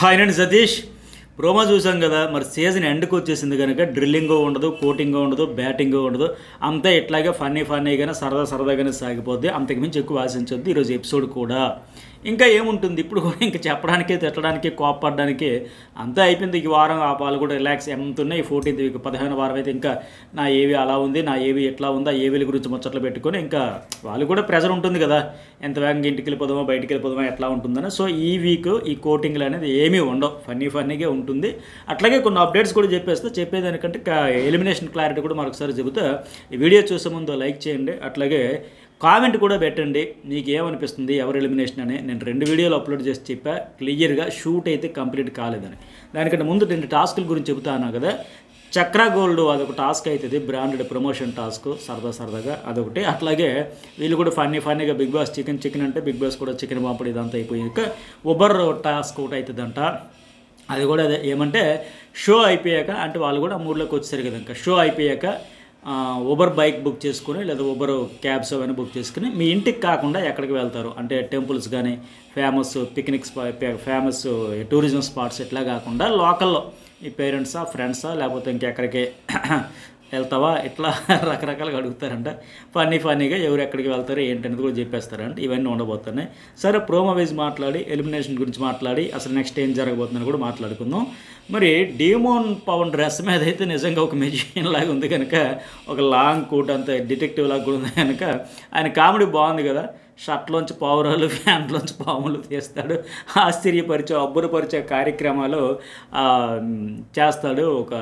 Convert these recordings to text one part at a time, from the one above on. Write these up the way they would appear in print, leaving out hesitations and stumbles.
Hi అండి Satish. Promo చూసాం కదా, మరి సీజన్ ఎండ్కి వచ్చేసింది కనుక డ్రిల్లింగ్ ఉండదు, కోటింగ్ ఉండదు, బ్యాటింగ్ ఉండదు, అంతా ఇట్లాగే ఫన్నీగానే సరదాగానే సాగిపోద్ది. అంతకుమించి ఎక్కువ ఆశించొద్దు ఈరోజు ఎపిసోడ్ కూడా. ఇంకా ఏముంటుంది ఇప్పుడు కూడా, ఇంకా చెప్పడానికి తిట్టడానికి కోప్పడడానికి అంతా అయిపోయింది. ఈ వారం ఆ వాళ్ళు కూడా రిలాక్స్ ఎంత ఉన్నాయి. 14th వీక్ 15వ వారం అయితే ఇంకా నా ఏవి అలా ఉంది, నా ఏవి ఎట్లా ఉందా, ఏవిల గురించి ముచ్చట్లు పెట్టుకొని ఇంకా వాళ్ళు కూడా ప్రెజర్ ఉంటుంది కదా, ఎంత వేగంగా ఇంటికి వెళ్ళిపోదామో బయటికి వెళ్ళిపోదామో ఎట్లా ఉంటుందని. సో ఈ వీక్ ఈ కోటింగ్లు అనేది ఏమీ ఉండవు, ఫన్నీగా ఉంటుంది. అట్లాగే కొన్ని అప్డేట్స్ కూడా చెప్పేదానికంటే ఎలిమినేషన్ క్లారిటీ కూడా మరొకసారి చెబుతా. ఈ వీడియో చూసే ముందు లైక్ చేయండి, అట్లాగే కామెంట్ కూడా పెట్టండి మీకు ఏమనిపిస్తుంది ఎవరు ఎలిమినేషన్ అని. నేను 2 వీడియోలు అప్లోడ్ చేసి చెప్పా క్లియర్గా, షూట్ అయితే కంప్లీట్ కాలేదని. దానికంటే ముందు 2 టాస్కుల గురించి చెబుతాను కదా. చక్రా గోల్డ్ అదొక టాస్క్ అవుతుంది, బ్రాండెడ్ ప్రమోషన్ టాస్క్, సరదాగా అదొకటి. అట్లాగే వీళ్ళు కూడా ఫన్నీగా బిగ్ బాస్ చికెన్ అంటే బిగ్ బాస్ కూడా చికెన్ పంపడం ఇదంతా అయిపోయాక ఉబర్ టాస్క్ ఒకటి అవుతుందంట. అది కూడా అదే ఏమంటే షో అయిపోయాక, అంటే వాళ్ళు కూడా మూడ్లోకి వచ్చేసారు కదా, ఇంకా షో అయిపోయాక ఉబర్ బైక్ బుక్ చేసుకుని లేదా ఉబర్ క్యాబ్స్ అవన్నీ బుక్ చేసుకుని మీ ఇంటికి కాకుండా ఎక్కడికి వెళ్తారు అంటే టెంపుల్స్ కానీ famous picnic famous tourism spots ఇట్లా కాకుండా లోకల్లో మీ పేరెంట్సా ఫ్రెండ్సా లేకపోతే ఇంకెక్కడికి వెళ్తావా ఇట్లా రకరకాలుగా అడుగుతారంట. ఫన్నీగా ఎవరు ఎక్కడికి వెళ్తారు ఏంటనేది కూడా చెప్పేస్తారంట. ఇవన్నీ ఉండబోతున్నాయి. సరే, ప్రోమో వైజ్ మాట్లాడి ఎలిమినేషన్ గురించి మాట్లాడి అసలు నెక్స్ట్ ఏం జరగబోతుందని కూడా మాట్లాడుకుందాం. మరి డీమోన్ పవన్ డ్రెస్ మీద అయితే నిజంగా ఒక మెజిషియన్ లాగా ఉంది కనుక, ఒక లాంగ్ కోట్ అంతా డిటెక్టివ్ లాగా కూడా ఉంది కనుక ఆయన కామెడీ బాగుంది కదా. షర్ట్లోంచి పావురాలు, ప్యాంట్లోంచి పాములు తీస్తాడు, ఆశ్చర్యపరిచే అబ్బురపరిచే కార్యక్రమాలు చేస్తాడు. ఒక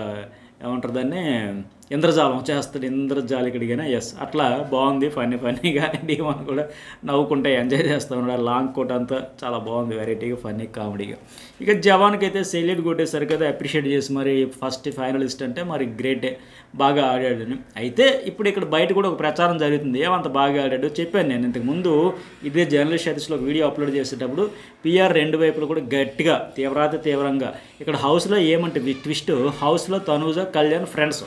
ఏమంటారు దాన్ని, ఇంద్రజాలం చేస్తాడు, ఇంద్రజాలికుడిగానే. ఎస్, అట్లా బాగుంది. ఫన్నీగా డీమోన్ కూడా నవ్వుకుంటే ఎంజాయ్ చేస్తూ ఉన్నాడు. లాంగ్ కోట్ అంతా చాలా బాగుంది, వెరైటీగా ఫన్నీ కామెడీగా. ఇక జవాన్కి అయితే సెల్యూట్ కొట్టేసరి కదా, అప్రిషియేట్ చేసి మరి ఫస్ట్ ఫైనలిస్ట్ అంటే మరి గ్రేటే, బాగా ఆడాడని. అయితే ఇప్పుడు ఇక్కడ బయట కూడా ఒక ప్రచారం జరుగుతుంది, ఏమంత బాగా ఆడాడు చెప్పాను నేను ఇంతకుముందు. ఇదే జర్నలిస్ట్ సర్వీస్లో ఒక వీడియో అప్లోడ్ చేసేటప్పుడు పిఆర్ 2 వైపులు కూడా గట్టిగా తీవ్రంగా ఇక్కడ హౌస్లో ఏమంటే ట్విస్ట్, హౌస్లో తనూజ కళ్యాణ్ ఫ్రెండ్స్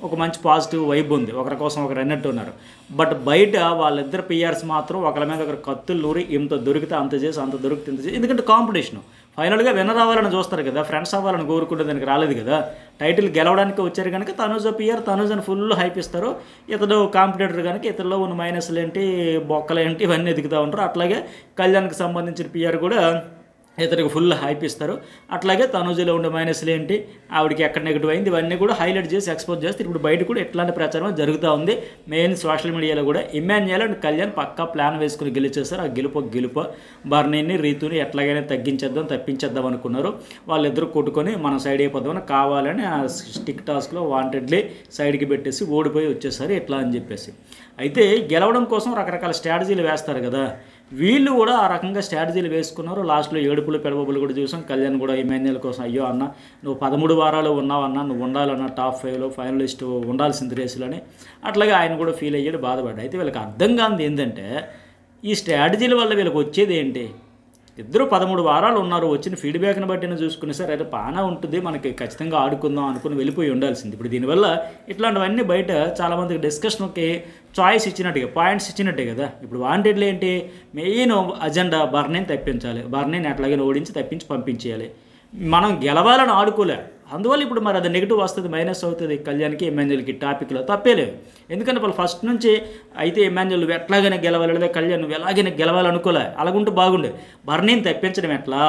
ఒక మంచి పాజిటివ్ వైబ్ ఉంది, ఒకరి కోసం ఒకరు అన్నట్టు ఉన్నారు. బట్ బయట వాళ్ళిద్దరు పిఆర్స్ మాత్రం ఒకరి మీద ఒకరు కత్తులు నూరి ఇంత దొరికితే అంత చేసి, అంత దొరికితే ఇంత చేసి. ఎందుకంటే కాంపిటీషన్ ఫైనల్గా విన్నర్ అవ్వాలని చూస్తారు కదా, ఫ్రెండ్స్ అవ్వాలని కోరుకుంటే దానికి రాలేదు కదా. టైటిల్ గెలవడానికి వచ్చారు కనుక తనూజ పిఆర్, తనూజని ఫుల్ హైప్ ఇస్తారు. ఇతడు కాంపిటేటర్ కనుక ఇతరులో ఉన్న మైనస్లు ఏంటి, బొక్కలు ఏంటి, ఇవన్నీ ఎదుగుతూ ఉంటారు. అట్లాగే కళ్యాణ్కి సంబంధించిన పిఆర్ కూడా ఇతనికి ఫుల్ హైప్ ఇస్తారు. అట్లాగే తనూజలో ఉండే మైనస్లు ఏంటి, ఆవిడకి ఎక్కడ నెగిటివ్ అయింది, ఇవన్నీ కూడా హైలైట్ చేసి ఎక్స్పోజ్ చేస్తే ఇప్పుడు బయట కూడా ఇట్లాంటి ప్రచారం జరుగుతూ ఉంది. మెయిన్ సోషల్ మీడియాలో కూడా ఇమ్మాన్యుయల్ అండ్ కళ్యాణ్ పక్కా ప్లాన్ వేసుకుని గెలిచేస్తారు. ఆ గెలుపు బర్నీని రీతుని ఎట్లాగైనా తప్పించేద్దాం అనుకున్నారు. వాళ్ళిద్దరూ కొట్టుకొని మనం సైడ్ అయిపోదామని కావాలని ఆ స్టిక్ టాస్క్లో వాంటెడ్లీ సైడ్కి పెట్టేసి ఓడిపోయి వచ్చేసారు ఇట్లా అని చెప్పేసి. అయితే గెలవడం కోసం రకరకాల స్ట్రాటజీలు వేస్తారు కదా, వీళ్ళు కూడా ఆ రకంగా స్ట్రాటజీలు వేసుకున్నారు. లాస్ట్లో ఏడుపులు పెడబొబ్బులు కూడా చూసాం. కళ్యాణ్ కూడా ఇమాన్యుయల్ కోసం, అయ్యో అన్న నువ్వు 13 వారాలు ఉన్నావన్నా, నువ్వు ఉండాలన్నా టాప్ 5లో ఫైనలిస్ట్ ఉండాల్సింది రేసులని. అట్లాగే ఆయన కూడా ఫీల్ అయ్యాడు, బాధపడ్డాడు. అయితే వీళ్ళకి అర్థం కానిది ఏంటంటే ఈ స్ట్రాటజీల వల్ల వీళ్ళకి వచ్చేది ఏంటి, ఇద్దరు 13 వారాలు ఉన్నారు, వచ్చిన ఫీడ్బ్యాక్ని బట్టి చూసుకునే సార్ అయితే బాగానే ఉంటుంది, మనకి ఖచ్చితంగా ఆడుకుందాం అనుకుని వెళ్ళిపోయి ఉండాల్సింది. ఇప్పుడు దీనివల్ల ఇట్లాంటివన్నీ బయట చాలామందికి డిస్కషన్కి చాయిస్ ఇచ్చినట్టుగా, పాయింట్స్ ఇచ్చినట్టే కదా. ఇప్పుడు వాంటెడ్లు ఏంటి, మెయిన్ అజెండా బర్నీని తప్పించాలి, బర్నీని ఎట్లాగైనా ఓడించి తప్పించి పంపించేయాలి. మనం గెలవాలని ఆడుకోలే, అందువల్ల ఇప్పుడు మరి అది నెగిటివ్ వస్తుంది, మైనస్ అవుతుంది కళ్యాణ్కి ఇమాన్యుయల్కి. టాపిక్లో తప్పేలే, ఎందుకంటే వాళ్ళు ఫస్ట్ నుంచి అయితే ఇమాన్యుయల్ నువ్వు ఎట్లాగైనా గెలవాలి, లేదా కళ్యాణ్ నువ్వు ఎలాగైనా గెలవాలనుకోలే, అలాగుంటే బాగుండే. బర్నీని తప్పించడం ఎట్లా,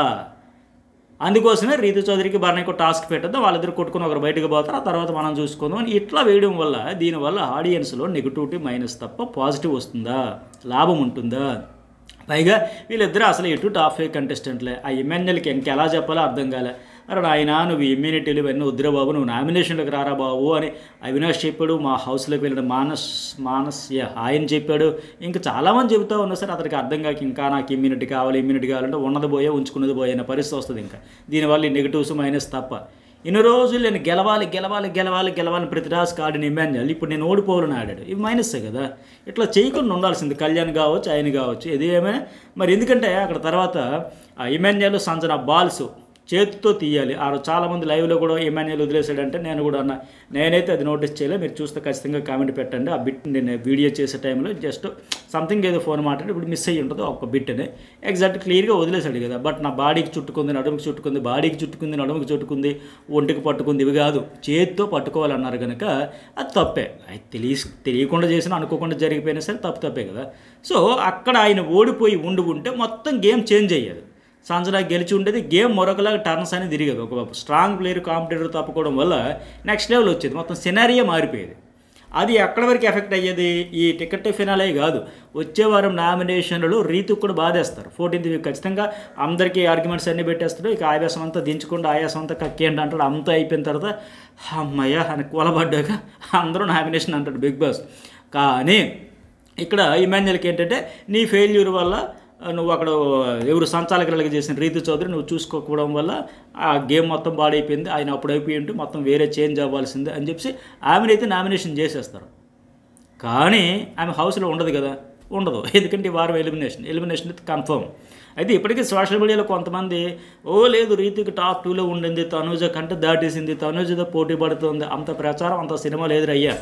అందుకోసమే రీతు చౌదరికి బర్నీకి టాస్క్ పెట్టద్దాం, వాళ్ళిద్దరు కొట్టుకుని ఒకరు బయటకు పోతారు, ఆ తర్వాత మనం చూసుకుందాం అని ఇట్లా వేయడం వల్ల దీనివల్ల ఆడియన్స్లో నెగిటివిటీ మైనస్ తప్ప పాజిటివ్ వస్తుందా, లాభం ఉంటుందా? పైగా వీళ్ళిద్దరూ అసలు ఎటు టాప్ 5 కంటెస్టెంట్లే. ఆ ఇమాన్యుయల్కి ఇంకెలా చెప్పాలో అర్థం కాలే. అరే ఆయన నువ్వు ఇమ్యూనిటీలు ఇవన్నీ వద్దురా బాబు, నువ్వు నామినేషన్లకు రారా బాబు అని అవినాష్ చెప్పాడు. మా హౌస్లోకి వెళ్ళిన మానస్ ఆయన చెప్పాడు. ఇంకా చాలామంది చెబుతూ ఉన్నా సరే అతనికి అర్థం కాక ఇంకా నాకు ఇమ్యూనిటీ కావాలంటే ఉన్నది పోయే ఉంచుకున్నది పోయే అనే పరిస్థితి వస్తుంది. ఇంకా దీనివల్ల ఈ నెగిటివ్స్ మైనస్ తప్ప. ఇన్ని రోజులు నేను గెలవాలి ప్రతి టాస్క్ ఆడిన ఇమాన్యుయల్ ఇప్పుడు నేను ఓడిపోవాలని ఆడాడు, ఇవి మైనస్సే కదా. ఇట్లా చేయకుండా ఉండాల్సింది కళ్యాణ్ కావచ్చు, ఆయన కావచ్చు, ఇది ఏమైనా. మరి ఎందుకంటే అక్కడ తర్వాత ఇమాన్యుయల్ సంజన బాల్స్ చేతితో తీయాలి. ఆ రోజు చాలామంది లైవ్లో కూడా ఇమాన్యుయల్ వదిలేసాడంటే నేను కూడా అన్న, నేనైతే అది నోటీస్ చేయలేదు. మీరు చూస్తే ఖచ్చితంగా కామెంట్ పెట్టండి. ఆ బిట్ నేను వీడియో చేసే టైంలో జస్ట్ సంథింగ్ ఏదో ఫోన్ మాట్లాడి ఇప్పుడు మిస్ అయ్యి ఉంటుందో ఒక బిట్ని ఎగ్జాక్ట్ క్లియర్గా వదిలేసాడు కదా. బట్ నా బాడీకి చుట్టుకుంది, నడుముకి చుట్టుకుంది, బాడీకి చుట్టుకుంది, నడుముకి చుట్టుకుంది, ఒంటికి పట్టుకుంది, ఇవి కాదు, చేతితో పట్టుకోవాలన్నారు కనుక అది తప్పే. అది తెలియకుండా చేసినా అనుకోకుండా జరిగిపోయినా సరే తప్పే కదా. సో అక్కడ ఆయన ఓడిపోయి ఉంటే మొత్తం గేమ్ చేంజ్ అయ్యేది. సంజనా గెలిచి ఉండేది, గేమ్ మరొకలాగా టర్న్స్ అనేది తిరిగేది. ఒక స్ట్రాంగ్ ప్లేయర్ కాంపిటేటర్ తప్పుకోవడం వల్ల నెక్స్ట్ లెవెల్ వచ్చేది, మొత్తం సినారియో మారిపోయేది. అది ఎక్కడి వరకు ఎఫెక్ట్ అయ్యేది, ఈ టికెట్ ఫినాలే కాదు, వచ్చే వారం నామినేషన్లు రీతుకు కూడా బాధేస్తారు. 14th వీక్ ఖచ్చితంగా అందరికీ ఆర్గ్యుమెంట్స్ అన్నీ పెట్టేస్తాడు. ఇక ఆయాసం అంతా దించకుండా ఆయాసం అంతా కక్కేయండి అంటాడు. అంతా అయిపోయిన తర్వాత అమ్మయ్య అని కూలబడ్డాక అందరూ నామినేషన్ అంటాడు బిగ్ బాస్. కానీ ఇక్కడ ఇమాన్యుయల్కి ఏంటంటే నీ ఫెయిల్యూర్ వల్ల నువ్వు అక్కడ ఎవరు సంచాలకులుగా చేసిన రీతు చౌదరి నువ్వు చూసుకోకపోవడం వల్ల ఆ గేమ్ మొత్తం పాడైపోయింది, ఆయన అప్పుడు అయిపోయి ఉంటే మొత్తం వేరే చేంజ్ అవ్వాల్సిందే అని చెప్పి ఆమెనైతే నామినేషన్ చేసేస్తారు. కానీ ఆమె హౌస్లో ఉండదు కదా, ఉండదు. ఎందుకంటే ఈ వారం ఎలిమినేషన్ అయితే కన్ఫర్మ్. అయితే ఇప్పటికీ సోషల్ మీడియాలో కొంతమంది లేదు రీతికి టాప్ 2లో ఉండింది, తనూజ కంటే దాటేసింది, తనూజతో పోటీ పడుతుంది, అంత ప్రచారం అంత సినిమాలు ఎదురయ్యా.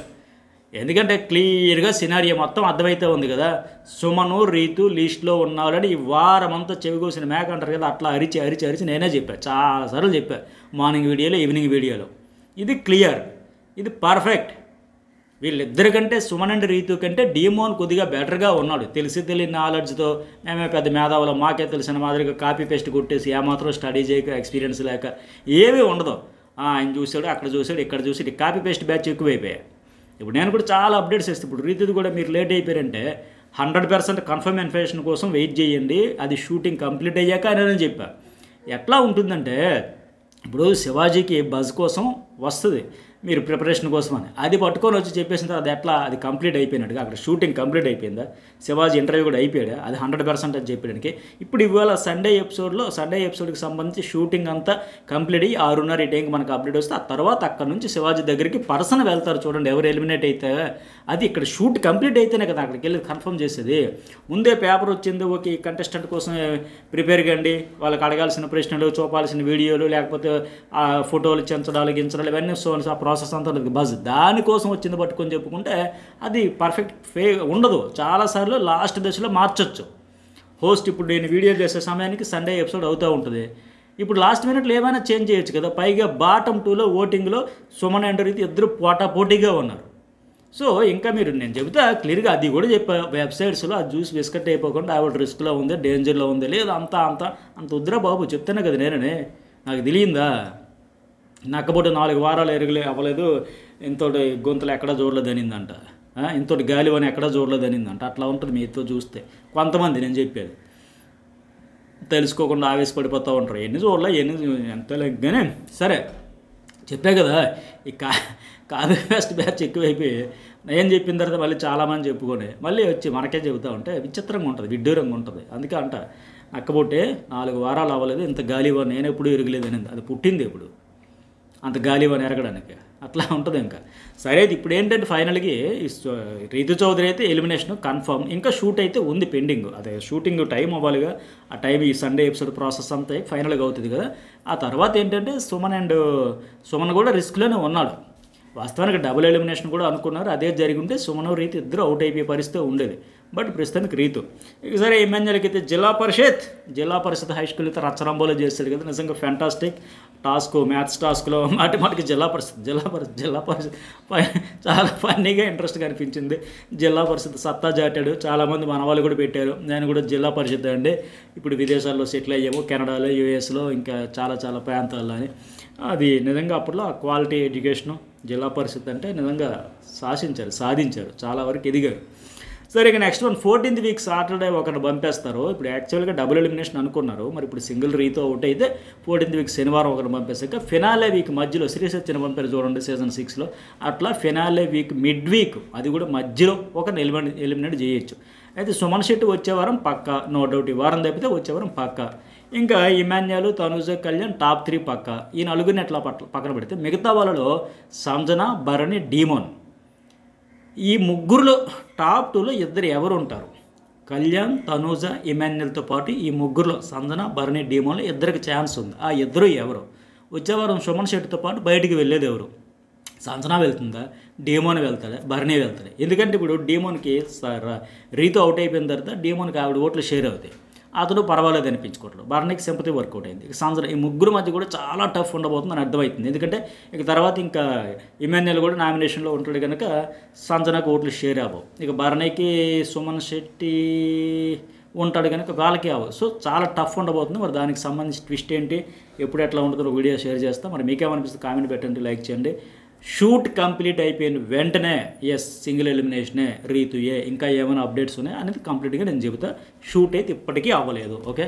ఎందుకంటే క్లియర్గా సినారియో మొత్తం అర్థమైతే ఉంది కదా. సుమను రీతు లిస్ట్లో ఉన్నారని ఈ వారం అంతా చెవికోసిన మేక అంటారు కదా, అట్లా అరిచి నేనే చెప్పాను, చాలాసార్లు చెప్పాను, మార్నింగ్ వీడియోలో ఈవినింగ్ వీడియోలో. ఇది క్లియర్, ఇది పర్ఫెక్ట్. వీళ్ళిద్దరికంటే సుమన్ అండ్ రీతు కంటే డీమోన్ కొద్దిగా బెటర్గా ఉన్నాడు. తెలియని నాలెడ్జ్తో మేమే పెద్ద మేధావులు, మాకే తెలిసిన మాదిరిగా కాపీ పేస్ట్ కొట్టేసి ఏమాత్రం స్టడీ చేయక ఎక్స్పీరియన్స్ లేక ఏమీ ఉండదు. ఆయన చూసాడు, అక్కడ చూసాడు, ఇక్కడ చూసాడు, కాపీ పేస్ట్ బ్యాచ్ ఎక్కువైపోయాయి. ఇప్పుడు నేను కూడా చాలా అప్డేట్స్ ఇస్తాను. ఇప్పుడు రీతిది కూడా మీరు లేట్ అయిపోయారంటే 100% కన్ఫర్మ్ ఇన్ఫర్మేషన్ కోసం వెయిట్ చేయండి, అది షూటింగ్ కంప్లీట్ అయ్యాక అని చెప్పా. ఎట్లా ఉంటుందంటే ఇప్పుడు శివాజీకి బజ్ కోసం వస్తుంది, మీరు ప్రిపరేషన్ కోసం అని, అది పట్టుకొని వచ్చి చెప్పేసిన తర్వాత అది ఎట్లా, అది కంప్లీట్ అయిపోయినట్టుగా అక్కడ షూటింగ్ కంప్లీట్ అయిపోయిందా, శివాజీ ఇంటర్వ్యూ కూడా అయిపోయాడా, అది 100% అని చెప్పడానికి. ఇప్పుడు ఇవాళ సండే ఎపిసోడ్కి సంబంధించి షూటింగ్ అంతా కంప్లీట్ అయ్యి 6:30 టైంకి మనకు అప్డేట్ వస్తే ఆ తర్వాత అక్కడ నుంచి శివాజీ దగ్గరికి పర్సన్ వెళ్తారు చూడండి, ఎవరు ఎలిమినేట్ అయితే. అది ఇక్కడ షూట్ కంప్లీట్ అయితేనే కదా అక్కడికి వెళ్ళి కన్ఫర్మ్ చేసేది. ముందే పేపర్ వచ్చింది, ఓకే కంటెస్టెంట్ కోసం ప్రిపేర్ కండి, వాళ్ళకి అడగాల్సిన ప్రశ్నలు, చూపాల్సిన వీడియోలు, లేకపోతే ఫోటోలు చించడాలు గించడాలు, ఇవన్నీ ఆ ప్రాసెస్ అంతా ఉంటుంది బజ్, దానికోసం వచ్చింది పట్టుకొని చెప్పుకుంటే అది పర్ఫెక్ట్ ఉండదు. చాలాసార్లు లాస్ట్ దశలో మార్చొచ్చు హోస్ట్. ఇప్పుడు నేను వీడియో చేసే సమయానికి సండే ఎపిసోడ్ అవుతూ ఉంటుంది, ఇప్పుడు లాస్ట్ మినిట్లో ఏమైనా చేంజ్ చేయొచ్చు కదా. పైగా బాటమ్ 2లో ఓటింగ్లో సుమన్ అండ్ రీతి ఇద్దరు పోటీగా ఉన్నారు. సో ఇంకా మీరు నేను చెబుతా క్లియర్గా, అది కూడా చెప్పా వెబ్సైట్స్లో, అది చూసి బిస్కెట్ అయిపోకుండా ఆవిడ రిస్క్లో ఉంది, డేంజర్లో ఉంది, లేదు అంత వద్దురా బాబు చెప్తానే కదా నేనే, నాకు తెలియందా, నక్కబొట్టు 4 వారాలు అవ్వలేదు, ఇంతోటి గొంతులు ఎక్కడా చూడలేదనిందంట, ఇంతోటి గాలివని ఎక్కడా చూడలేదనిందంట. అట్లా ఉంటుంది మీతో చూస్తే. కొంతమంది నేను చెప్పేది తెలుసుకోకుండా ఆవేశపడిపోతూ ఉంటారు, ఎన్ని చూడలే ఎంత లేకగానే. సరే చెప్పే కదా, ఈ కాపీ పేస్ట్ బ్యాచ్ ఎక్కువైపోయి నేను చెప్పిన తర్వాత మళ్ళీ చాలామంది చెప్పుకొని మళ్ళీ వచ్చి మనకే చెబుతూ ఉంటే విచిత్రంగా ఉంటుంది, విడ్డూరంగా ఉంటుంది. అందుకే అంట నక్కబొట్టే 4 వారాలు అవ్వలేదు, ఇంత గాలివో నేను ఎప్పుడు ఎరగలేదని, అది పుట్టింది ఇప్పుడు అంత గాలివని ఎరగడానికి, అట్లా ఉంటుంది. ఇంకా సరే ఇప్పుడు ఏంటంటే ఫైనల్కి రీతు చౌదరి అయితే ఎలిమినేషన్ కన్ఫర్మ్, ఇంకా షూట్ అయితే ఉంది పెండింగ్, అదే షూటింగ్ టైం అవ్వాలిగా, ఆ టైం ఈ సండే ఎపిసోడ్ ప్రాసెస్ అంతా ఫైనల్గా అవుతుంది కదా. ఆ తర్వాత ఏంటంటే సుమన్ కూడా రిస్క్లోనే ఉన్నాడు. వాస్తవానికి డబుల్ ఎలిమినేషన్ కూడా అనుకున్నారు, అదే జరిగి ఉంటే సుమన్ రీతి ఇద్దరు అవుట్ అయిపోయే పరిస్థితి ఉండేది. బట్ ప్రస్తుతానికి రీతు. ఇక సరే ఇమాన్యుయల్కి అయితే జిల్లా పరిషత్ హై స్కూల్ అయితే రచ్చరంబోలో చేస్తాడు కదా, నిజంగా ఫ్యాంటాస్టిక్ టాస్క్, మ్యాథ్స్ టాస్క్లో మాటికి జిల్లా పరిషత్ చాలా ఫన్నీగా ఇంట్రెస్ట్గా అనిపించింది. జిల్లా పరిషత్ సత్తా చాటాడు, చాలామంది మన వాళ్ళు కూడా పెట్టారు. నేను కూడా జిల్లా పరిషత్ అండి, ఇప్పుడు విదేశాల్లో సెటిల్ అయ్యాము, కెనడాలో, యూఎస్లో, ఇంకా చాలా ప్రాంతాల్లో అని. అది నిజంగా అప్పట్లో క్వాలిటీ ఎడ్యుకేషను జిల్లా పరిషత్ అంటే నిజంగా సాధించారు, చాలా వరకు ఎదిగారు. సరే ఇక నెక్స్ట్ 14th వీక్ సాటర్డే ఒకరిని పంపేస్తారు. ఇప్పుడు యాక్చువల్గా డబుల్ ఎలిమినేషన్ అనుకున్నారు, మరి ఇప్పుడు సింగిల్ రీతో అవుట్ అయితే 14th వీక్ శనివారం ఒకరిని పంపేసాక ఫినాలే వీక్ మధ్యలో శ్రీసత్యని పంపారు చూడండి సీజన్ 6లో, అట్లా ఫినాలే వీక్ మిడ్ వీక్ అది కూడా మధ్యలో ఒకరిని ఎలిమినేట్ చేయొచ్చు. అయితే సుమన్ శెట్టి వచ్చే వారం పక్కా, నో డౌట్, ఈ వారం తప్పితే వచ్చే వారం పక్కా. ఇంకా ఇమాన్యుయల్, తనుజ, కళ్యాణ్ టాప్ 3 పక్కా. ఈ నలుగురిని ఎట్లా పక్కన పెడితే మిగతా వాళ్ళలో సంజన, భరణి, డీమోన్, ఈ ముగ్గురులో టాప్ 2లో ఇద్దరు ఎవరు ఉంటారు? కళ్యాణ్, తనూజ, ఇమాన్యుల్తో పాటు ఈ ముగ్గురులో సంజన, భరణి, డీమోన్లో ఇద్దరికి ఛాన్స్ ఉంది. ఆ ఇద్దరు ఎవరు? వచ్చే వారం సుమన్ శెట్టితో పాటు బయటికి వెళ్ళేది ఎవరు? సంజన వెళ్తుందా, డీమోన్ వెళ్తాడా, భరణి వెళ్తాడా? ఎందుకంటే ఇప్పుడు డీమోన్కి రీతో అవుట్ అయిపోయిన తర్వాత డీమోన్కి ఆవిడ ఓట్లు షేర్ అవుతాయి. అతను పర్వాలేదు అనిపించుకోవట్లేదు. భరణికి సింపతి వర్కౌట్ అయింది. ఇక సంజన, ఈ ముగ్గురు మధ్య కూడా చాలా టఫ్ ఉండబోతుందని అర్థమవుతుంది. ఎందుకంటే ఇక తర్వాత ఇంకా ఇమాన్యుల్ కూడా నామినేషన్లో ఉంటాడు కనుక సంజనకు ఓట్లు షేర్ అవ్వవు. ఇక భరణికి సుమన్ శెట్టి ఉంటాడు కనుక వాళ్ళకి అవ్వదు. సో చాలా టఫ్ ఉండబోతుంది. మరి దానికి సంబంధించి ట్విస్ట్ ఏంటి, ఎప్పుడు ఎట్లా ఉంటుందో వీడియో షేర్ చేస్తాం. మరి మీకేమనిపిస్తుంది కామెంట్ పెట్టండి, లైక్ చేయండి. షూట్ కంప్లీట్ అయిపోయిన వెంటనే సింగిల్ ఎలిమినేషనే రీతుయే, ఇంకా ఏమైనా అప్డేట్స్ ఉన్నాయి అనేది కంప్లీట్గా నేను చెబుతా. షూట్ అయితే ఇప్పటికీ అవ్వలేదు. ఓకే.